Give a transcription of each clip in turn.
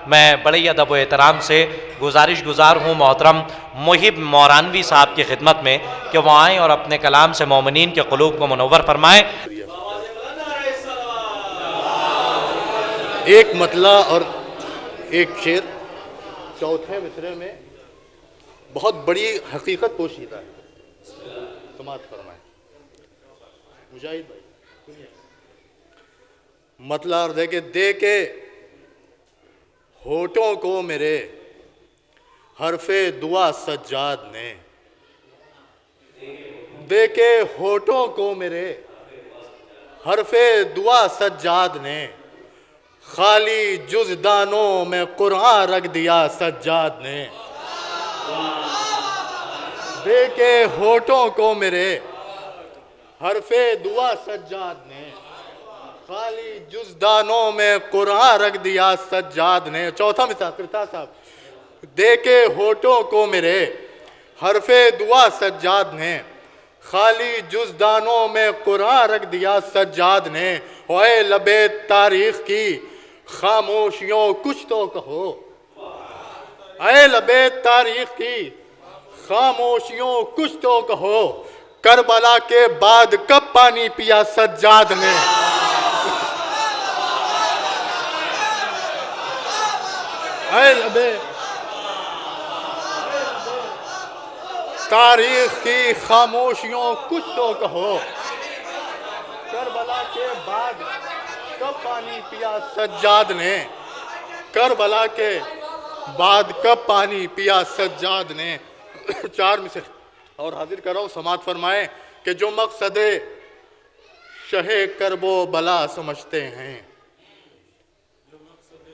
मैं बड़े अदब व एहतराम से गुजारिश गुजार हूँ मोहतरम मुहिब मौरानवी साहब की खिदमत में कि वह आएँ और अपने कलाम से मोमिनीन के क़ुलूब को मुनव्वर फरमाएँ। एक मतला और एक शेर चौथे मिसरे में बहुत बड़ी हकीकत पोशीदा है, समाअत फरमाएं। मुजाहिद भाई मतला अर्ज़ है कि दे के होठों को मेरे हरफे दुआ सज्जाद ने, दे के होठों को मेरे हरफे दुआ सज्जाद ने, खाली जुज़दानों में कुरान रख दिया सज्जाद ने। दे के होठों को मेरे हरफे दुआ सज्जाद ने, खाली जुज़दानों में कुरान रख दिया सज्जाद ने। चौथा मिसाल करता साहब, दे के होठों को मेरे हरफे दुआ सज्जाद ने, खाली जुज़दानों में कुरान रख दिया सज्जाद ने। ओए लबे तारीख की खामोशियों कुछ तो कहो, ऐ लबे तारीख की खामोशियों कुछ तो कहो, करबला के बाद कब पानी पिया सज्जाद ने। ऐ लबे तारीख की खामोशियों कुछ तो कहो, करबला के बाद कब पानी पिया सज्जाद ने, करबला के बाद कब पानी पिया सज्जाद ने। चार मिसर और हाजिर कर रहा हूँ, समाअत फरमाएं कि जो मकसदे शहे करबो बला समझते हैं,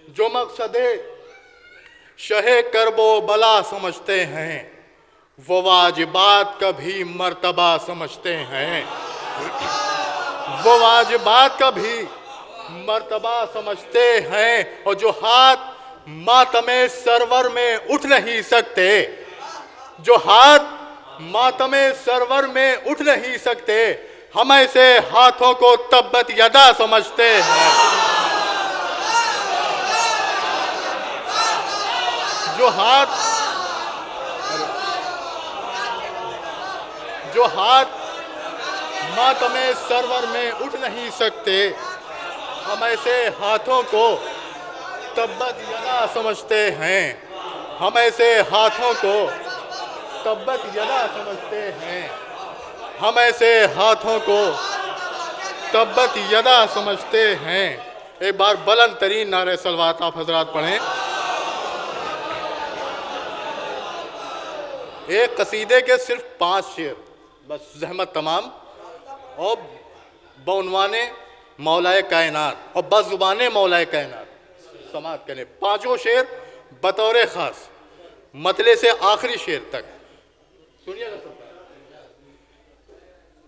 जो मकसदे शहे करबो बला समझते हैं, वो वाजिबात का भी मर्तबा समझते हैं, वो वाजिबात का भी मर्तबा समझते हैं। और जो हाथ मातमे सरवर में उठ नहीं सकते, जो हाथ मातमे सरवर में उठ नहीं सकते, हम ऐसे हाथों को तब्बत यदा समझते हैं। जो हाथ मातमे सरवर में उठ नहीं सकते, हम ऐसे हाथों को तब्बत यदा समझते हैं, हम ऐसे हाथों को तब्बत यदा समझते हैं, हम ऐसे हाथों को तब्बत यदा समझते हैं। एक बार बुलंद तरीन नारे सलवात आप हजरात पढ़ें। एक कसीदे के सिर्फ 5 शेर बस, जहमत तमाम, और बउनवाने मौलाए कायनात और बज़ुबाने मौलाए कायनात समाअत करें। 5 शेर बतौर ख़ास मतले से आखिरी शेर तक सुनिएगा।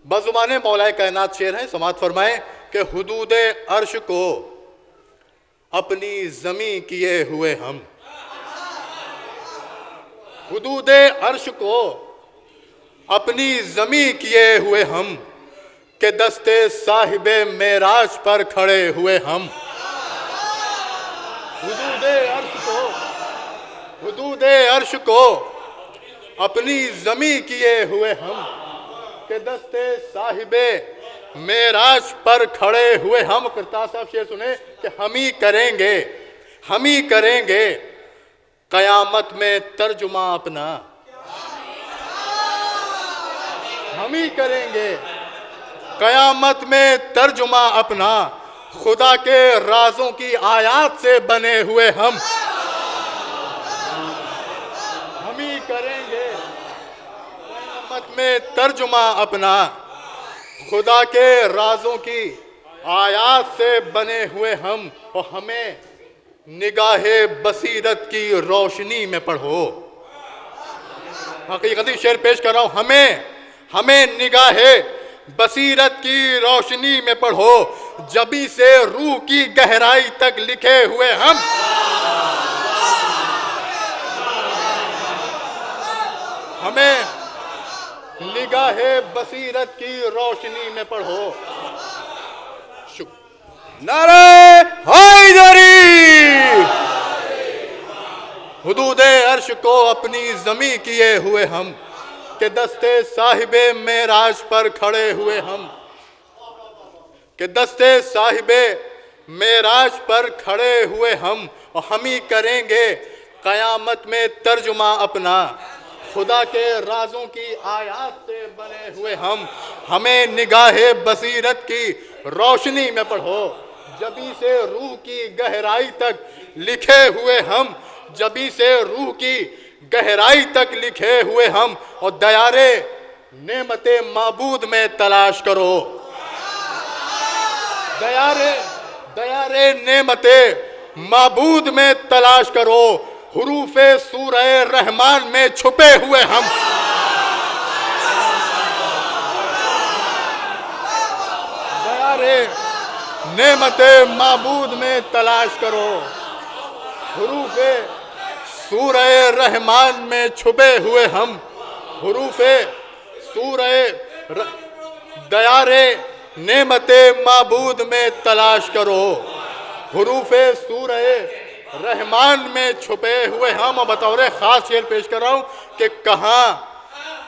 बज़ुबाने मौलाए कायनात शेर हैं, समाअत फरमाएं कि हुदूदे अर्श को अपनी ज़मी किए हुए हम, हुदूदे अर्श को अपनी ज़मी किए हुए हम, के दस्ते साहिबे मेराज पर खड़े हुए हम। हुदूदे अर्श को अपनी ज़मी किए हुए हम, के दस्ते साहिबे मेराज पर खड़े हुए हम। करतार साहब शेर सुने कि हम ही करेंगे क़यामत में तर्जुमा अपना, हम ही करेंगे क़यामत में तर्जुमा अपना, खुदा के राजों की आयात से बने हुए हम ही करेंगे क़यामत में तर्जुमा अपना, खुदा के राजों की आयात से बने हुए हम। और हमें निगाहे बसीरत की रोशनी में पढ़ो। हकीकती शेर पेश कर रहा हूं, हमें निगाहे बसीरत की रोशनी में पढ़ो, जबी से रूह की गहराई तक लिखे हुए हम। हमें निगाहे बसीरत की रोशनी में पढ़ो। नारे हैदरी, हुदूदे अर्श को अपनी ज़मी किए हुए हम, के दस्ते साहिबे मेराज पर खड़े हुए हम, के दस्ते साहिबे मेराज पर खड़े हुए हम, और हम ही करेंगे क़यामत में तर्जुमा अपना, खुदा के राजों की आयात से बने हुए हम। हमें निगाहे बसीरत की रोशनी में पढ़ो, जबी से रूह की गहराई तक लिखे हुए हम, जबी से रूह की गहराई तक लिखे हुए हम, और दयारे नेमते माबूद में तलाश करो, दयारे नेमते माबूद में तलाश करो, हुरूफे सूरह रहमान में छुपे हुए हम। दयारे नेमते माबूद में तलाश करो, हुरूफे सूरह रहमान में छुपे हुए हम, हुरूफे सूरह दयारे नेमते माबूद में तलाश करो, हुरूफे सूरह रहमान में छुपे हुए हम। और बतौर ख़ास शेर पेश कर रहा हूँ कि कहाँ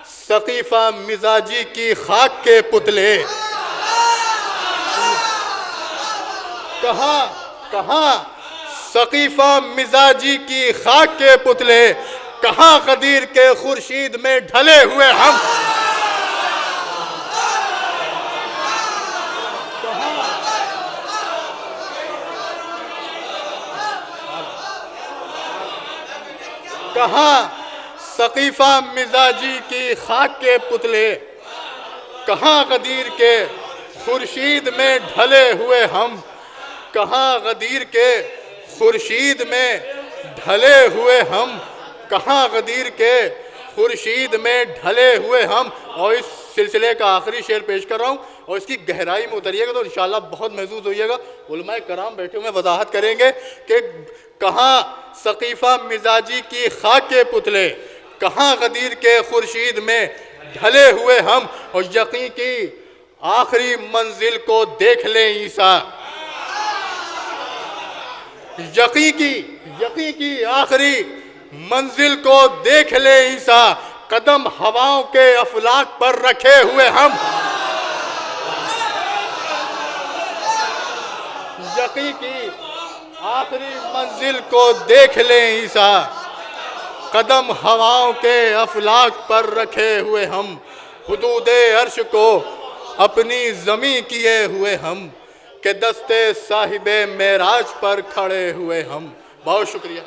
सकीफ़ा मिजाजी की खाक के पुतले, कहाँ सकीफ़ा मिजाजी की खाक के पुतले, कहाँ क़दीर के खुर्शीद में ढले हुए हम, कहाँ सकीफ़ा मिजाजी की खाक के पुतले, कहाँ ग़दीर के खुर्शीद में ढले हुए हम, कहाँ ग़दीर के खुर्शीद में ढले हुए हम, कहाँ ग़दीर के खुर्शीद में ढले हुए हम। और इस सिलसिले का आखिरी शेर पेश कर रहा हूँ, और इसकी गहराई में उतरिएगा तो इंशाअल्लाह बहुत महसूस होइएगा। उलमाए कराम बैठे हुए वजाहत करेंगे कि कहाँ सकीफ़ा मिजाजी की खाक के पुतले, कहाँ ग़दीर के खुर्शीद में ढले हुए हम, और यकीन की आखिरी मंजिल को देख लें ईसा, यकीन की आखिरी मंजिल को देख ले ईसा, कदम हवाओं के अफलाक पर रखे हुए हम, यकीन की आखिरी मंजिल को देख ले ईसा, कदम हवाओं के अफलाक पर रखे हुए हम, हुदूदे अर्श को अपनी ज़मी किए हुए हम, के दस्ते साहिबे मेराज पर खड़े हुए हम। बहुत शुक्रिया।